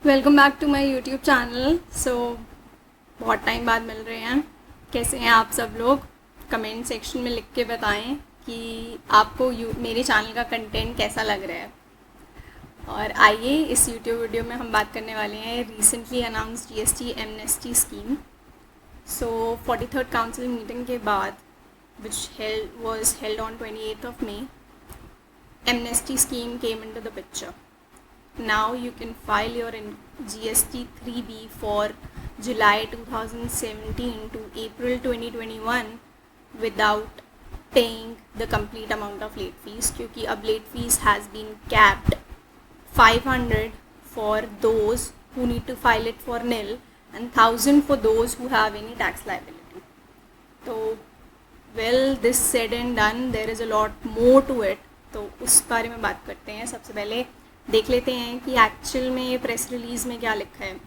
Welcome back to my YouTube channel. बहुत time बाद मिल रहे हैं। कैसे हैं आप सब लोग? कमेंट सेक्शन में लिख के बताएं कि आपको मेरे चैनल का कंटेंट कैसा लग रहा है। और आइए इस यूट्यूब वीडियो में हम बात करने वाले हैं recently announce GST amnesty scheme. 43rd council meeting के बाद विच was held on 28th of May, amnesty scheme came into the picture. Now you can file your GST 3B for July 2017 to April 2021 without paying the complete amount of late fees, क्योंकि अब late fees has been capped 500 for those who need to file it for nil and 1000 for those who have any tax liability. तो this said and done, there is a lot more to it. तो उस बारे में बात करते हैं। सबसे पहले देख लेते हैं कि एक्चुअल में ये प्रेस रिलीज़ में क्या लिखा है।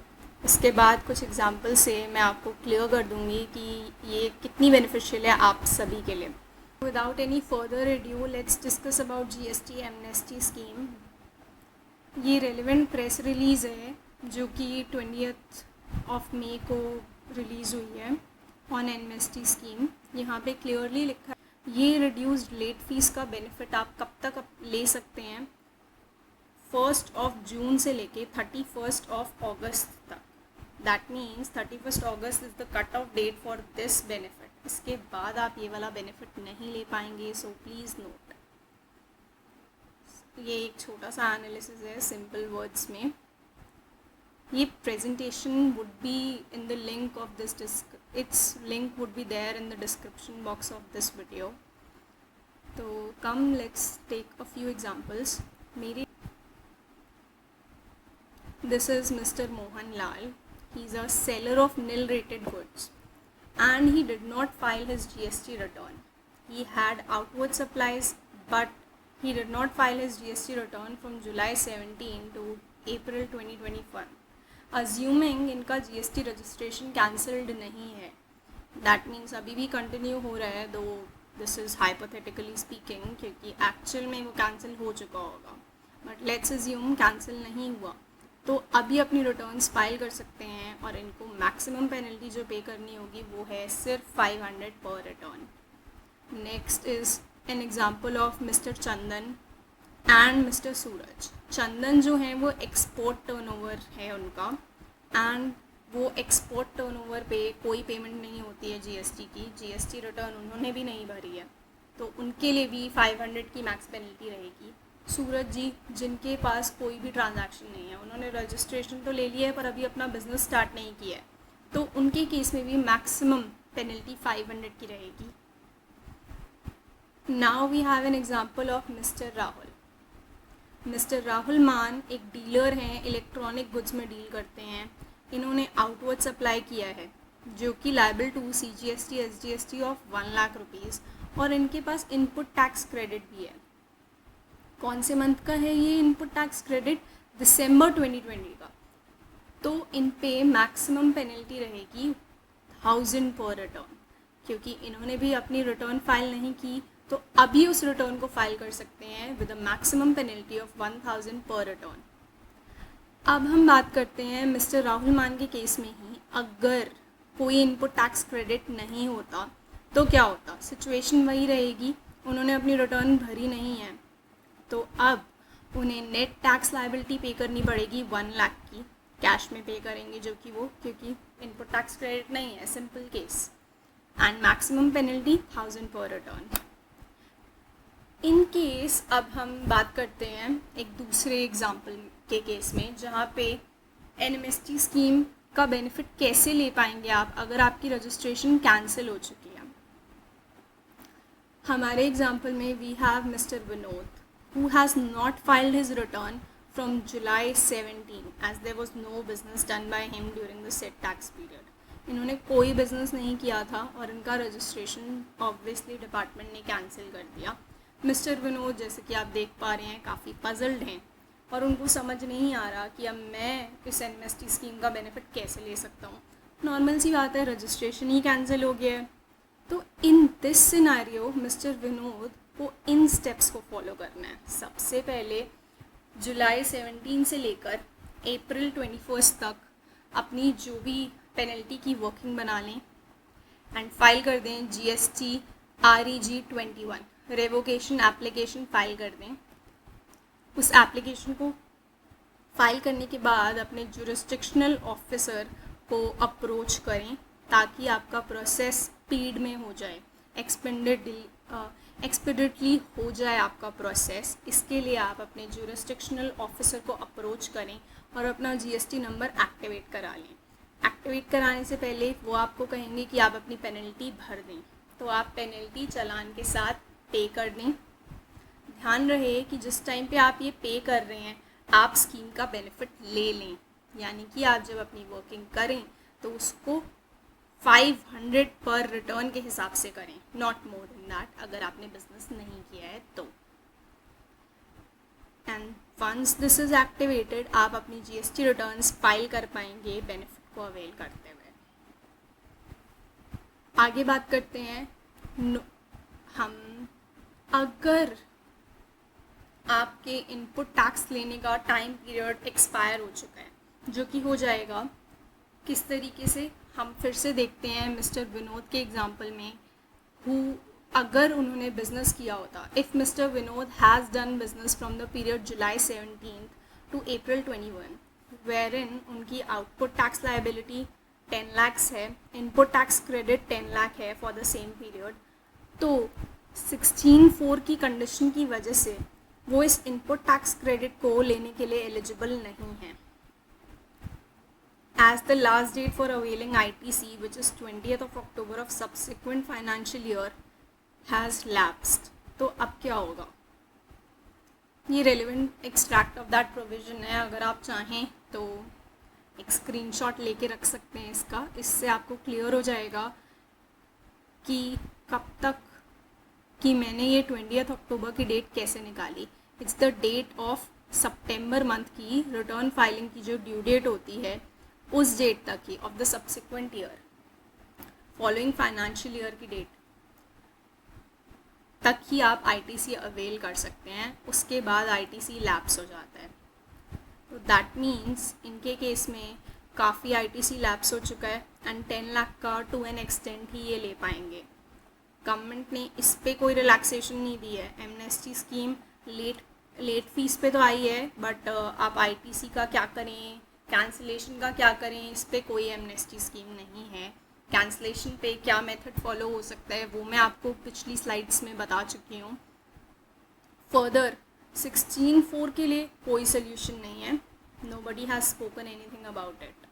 इसके बाद कुछ एग्जांपल से मैं आपको क्लियर कर दूंगी कि ये कितनी बेनिफिशियल है आप सभी के लिए। Without any further edu let's discuss about GST amnesty scheme. ये रेलिवेंट प्रेस रिलीज़ है जो कि 20th of May को रिलीज़ हुई है ऑन एमनेस्टी स्कीम। यहाँ पे क्लियरली लिखा है ये रिड्यूस्ड लेट फीस का बेनिफिट आप कब तक ले सकते हैं, 1st of June से लेके 31st of August तक। That means 31st August is the cut off date for this benefit. इसके बाद आप ये वाला बेनिफिट नहीं ले पाएंगे, सो प्लीज़ नोट। ये एक छोटा सा एनालिसिस है सिंपल वर्ड्स में। ये presentation would be in the link of this it's link would be there in the description box of this video. तो come let's take a few examples. This is Mr. Mohan Lal. He's a seller of nil rated goods and he did not file his GST return. He had outward supplies but he did not file his GST return from July 17 to April 2021. Assuming इनका GST registration cancelled नहीं है, that means अभी भी continue हो रहा है, though this is hypothetically speaking, क्योंकि actual में वो cancel हो चुका होगा, but let's assume cancel नहीं हुआ, तो अभी अपनी रिटर्न्स फाइल कर सकते हैं और इनको मैक्सिमम पेनल्टी जो पे करनी होगी वो है सिर्फ 500 पर return. Next is an example of Mister Chandan and Mister Suraj. Chandan जो है वो एक्सपोर्ट टर्नओवर है उनका एंड वो एक्सपोर्ट टर्नओवर पे कोई पेमेंट नहीं होती है जीएसटी की। जीएसटी रिटर्न उन्होंने भी नहीं भरी है, तो उनके लिए भी 500 की मैक्स पेनल्टी रहेगी। सूरज जी जिनके पास कोई भी ट्रांजैक्शन नहीं है, उन्होंने रजिस्ट्रेशन तो ले लिया है पर अभी अपना बिजनेस स्टार्ट नहीं किया है, तो उनके केस में भी मैक्सिमम पेनल्टी 500 की रहेगी। Now we have an example of mister Rahul. Mister Rahul Maan एक डीलर हैं, इलेक्ट्रॉनिक गुड्स में डील करते हैं। इन्होंने आउटवर्ड सप्लाई किया है जो कि लायबल टू CGST SGST ऑफ 1 लाख रुपीज़ और इनके पास इनपुट टैक्स क्रेडिट भी है। कौन से मंथ का है ये इनपुट टैक्स क्रेडिट? दिसंबर 2020 का। तो इन पे मैक्सिमम पेनल्टी रहेगी 1000 पर रिटर्न, क्योंकि इन्होंने भी अपनी रिटर्न फाइल नहीं की, तो अभी उस रिटर्न को फाइल कर सकते हैं with a maximum penalty of 1000 पर रिटर्न। अब हम बात करते हैं मिस्टर राहुल मान के केस में ही, अगर कोई इनपुट टैक्स क्रेडिट नहीं होता तो क्या होता? सिचुएशन वही रहेगी, उन्होंने अपनी रिटर्न भरी नहीं है, तो अब उन्हें नेट टैक्स लायबिलिटी पे करनी पड़ेगी 1 लाख की। कैश में पे करेंगे जो कि वो, क्योंकि इनपुट टैक्स क्रेडिट नहीं है, simple case. And maximum penalty 1000 पर रिटर्न। इन केस अब हम बात करते हैं एक दूसरे एग्जांपल के केस में, जहाँ पे एमनेस्टी स्कीम का बेनिफिट कैसे ले पाएंगे आप अगर आपकी रजिस्ट्रेशन कैंसिल हो चुकी है। हमारे एग्जांपल में we have mister Vinod who has not filed his return from July 17 as there was no business done by him during the said tax period. इन्होंने कोई बिजनेस नहीं किया था और इनका रजिस्ट्रेशन ऑब्वियसली डिपार्टमेंट ने कैंसिल कर दिया। मिस्टर विनोद जैसे कि आप देख पा रहे हैं काफ़ी पजल्ड हैं और उनको समझ नहीं आ रहा कि अब मैं इस एमनेस्टी स्कीम का बेनिफिट कैसे ले सकता हूँ। नॉर्मल सी बात है, रजिस्ट्रेशन ही कैंसिल हो गया है। तो in this scenario mister Vinod को इन स्टेप्स को फॉलो करना है। सबसे पहले जुलाई 17 से लेकर अप्रैल 21 तक अपनी जो भी पेनल्टी की वर्किंग बना लें एंड फाइल कर दें GST REG 21 revocation application file कर दें। उस एप्लीकेशन को फाइल करने के बाद अपने जुरिस्डिक्शनल ऑफिसर को अप्रोच करें ताकि आपका प्रोसेस स्पीड में हो जाए, एक्सपीडिटली हो जाए आपका प्रोसेस। इसके लिए आप अपने जुरिस्डिक्शनल ऑफिसर को अप्रोच करें और अपना GST नंबर एक्टिवेट करा लें। एक्टिवेट कराने से पहले वो आपको कहेंगे कि आप अपनी पेनल्टी भर दें, तो आप पेनल्टी चालान के साथ पे कर दें। ध्यान रहे कि जिस टाइम पे आप ये पे कर रहे हैं आप स्कीम का बेनिफिट ले लें, यानी कि आप जब अपनी वर्किंग करें तो उसको 500 पर रिटर्न के हिसाब से करें, नॉट मोर देन दैट, अगर आपने बिजनेस नहीं किया है तो। And once this is activated आप अपनी GST रिटर्न्स फाइल कर पाएंगे बेनिफिट को अवेल करते हुए। आगे बात करते हैं हम अगर आपके इनपुट टैक्स लेने का टाइम पीरियड एक्सपायर हो चुका है, जो कि हो जाएगा किस तरीके से, हम फिर से देखते हैं मिस्टर विनोद के एग्जांपल में। अगर उन्होंने बिजनेस किया होता, if Mister Vinod has done business from the period July 17 to April 21 where in उनकी आउटपुट टैक्स लाइबिलिटी 10 lakhs है, इनपुट टैक्स क्रेडिट 10 lakh है फॉर द सेम पीरियड, तो 16(4) की कंडीशन की वजह से वो इस इनपुट टैक्स क्रेडिट को लेने के लिए एलिजिबल नहीं है। As the last date for availing ITC, which is 20th of October of subsequent financial year, has lapsed. तो अब क्या होगा? ये relevant extract of that provision है, अगर आप चाहें तो एक स्क्रीनशॉट लेके रख सकते हैं इसका, इससे आपको क्लियर हो जाएगा कि कब तक, कि मैंने ये 20th अक्टूबर की डेट कैसे निकाली। इट्स द डेट ऑफ सितंबर मंथ की रिटर्न फाइलिंग की जो ड्यू डेट होती है उस डेट तक ही of the subsequent year, following financial year की डेट तक ही आप ITC अवेल कर सकते हैं। उसके बाद ITC लैप्स हो जाता है। तो दैट मीन्स इनके केस में काफ़ी ITC लैप्स हो चुका है एंड 10 लाख का टू एन एक्सटेंट ही ये ले पाएंगे। गवर्नमेंट ने इस पर कोई रिलैक्सेशन नहीं दी है। एमनेस्टी स्कीम लेट फीस पे तो आई है, बट आप ITC का क्या करें, कैंसिलेशन का क्या करें, इस पर कोई एमनेस्टी स्कीम नहीं है। कैंसिलेशन पे क्या मेथड फॉलो हो सकता है वो मैं आपको पिछली स्लाइड्स में बता चुकी हूँ। फर्दर 16(4) के लिए कोई सोल्यूशन नहीं है। Nobody has spoken anything about it.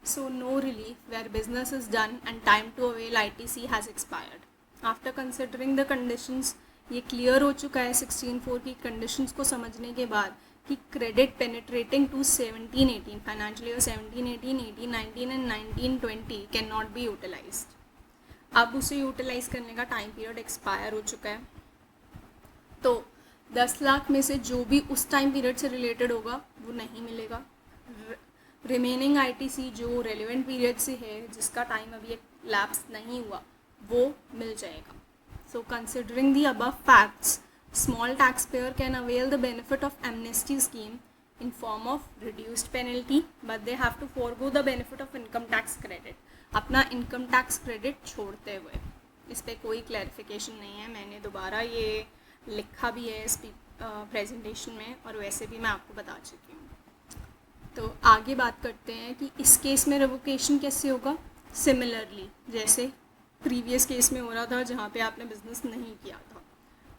So no relief where business is done and time to avail ITC has expired. After considering the conditions, ये क्लियर हो चुका है 16(4) की कंडीशंस को समझने के बाद कि credit penetrating to 17-18 financial year 17-18, 18-19 and 19-20 can not be utilized. अब उसे यूटिलाइज करने का टाइम पीरियड एक्सपायर हो चुका है, तो 10 लाख में से जो भी उस टाइम पीरियड से रिलेटेड होगा वो नहीं मिलेगा। रिमेनिंग ITC जो रेलिवेंट पीरियड से है, जिसका टाइम अभी लैप्स नहीं हुआ, वो मिल जाएगा। So considering the above facts, small taxpayer can avail the benefit of amnesty scheme in form of reduced penalty, but they have to forego the benefit of income tax credit. अपना income tax credit छोड़ते हुए, इस पर कोई clarification नहीं है। मैंने दोबारा ये लिखा भी है इस प्रेजेंटेशन में और वैसे भी मैं आपको बता चुकी हूँ। तो आगे बात करते हैं कि इस केस में रेवोकेशन कैसे होगा। सिमिलरली जैसे प्रीवियस केस में हो रहा था जहाँ पे आपने बिज़नेस नहीं किया था,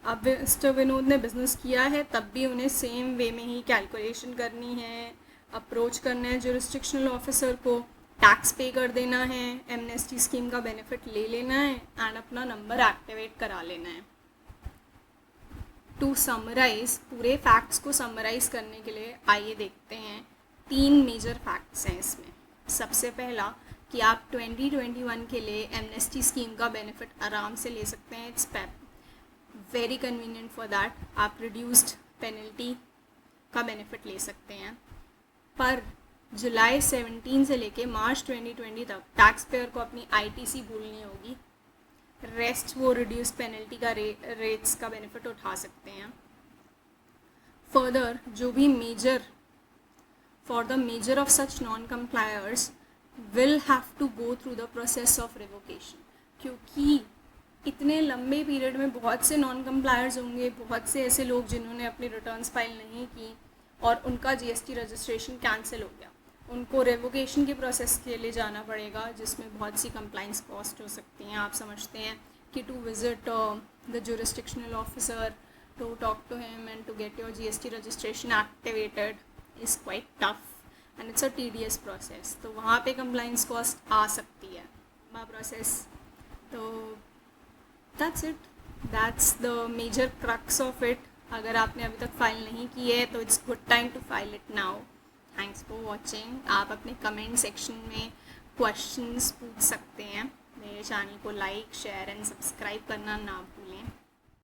अब मिस्टर विनोद ने बिज़नेस किया है, तब भी उन्हें सेम वे में ही कैलकुलेशन करनी है, अप्रोच करना है जुरिस्डिक्शनल ऑफिसर को, टैक्स पे कर देना है, एमनेस्टी स्कीम का बेनिफिट ले लेना है एंड अपना नंबर एक्टिवेट करा लेना है। टू समराइज़, पूरे फैक्ट्स को समराइज़ करने के लिए आइए देखते हैं 3 मेजर फैक्ट्स हैं इसमें। सबसे पहला कि आप 2021 के लिए एमनेस्टी स्कीम का बेनिफिट आराम से ले सकते हैं। It's very convenient for that. आप रिड्यूस्ड पेनल्टी का बेनिफिट ले सकते हैं, पर जुलाई 17 से लेके मार्च 2020 तक टैक्स पेयर को अपनी ITC भूलनी होगी। रेस्ट वो रिड्यूस्ड पेनल्टी का रेट्स का बेनिफिट उठा सकते हैं। फर्दर जो भी major for the major of such non-compliers will have to go through the process of revocation, क्योंकि इतने लंबे पीरियड में बहुत से नॉन कंप्लायर्स होंगे, बहुत से ऐसे लोग जिन्होंने अपनी रिटर्न्स फाइल नहीं की और उनका जीएसटी रजिस्ट्रेशन कैंसिल हो गया, उनको रेवोकेशन के प्रोसेस के लिए जाना पड़ेगा, जिसमें बहुत सी कंप्लाइंस कॉस्ट हो सकती हैं। आप समझते हैं कि to visit the jurisdictional officer, to talk to him and to get your GST registration activated is quite tough and it's a tedious process. तो वहाँ पे कंप्लाइंस कॉस्ट आ सकती है प्रोसेस। तो that's it, that's the major crux of it. अगर आपने अभी तक फाइल नहीं की है तो it's good time to file it now. Thanks for watching. आप अपने कमेंट सेक्शन में क्वेश्चंस पूछ सकते हैं। मेरे चैनल को लाइक, शेयर एंड सब्सक्राइब करना ना भूलें।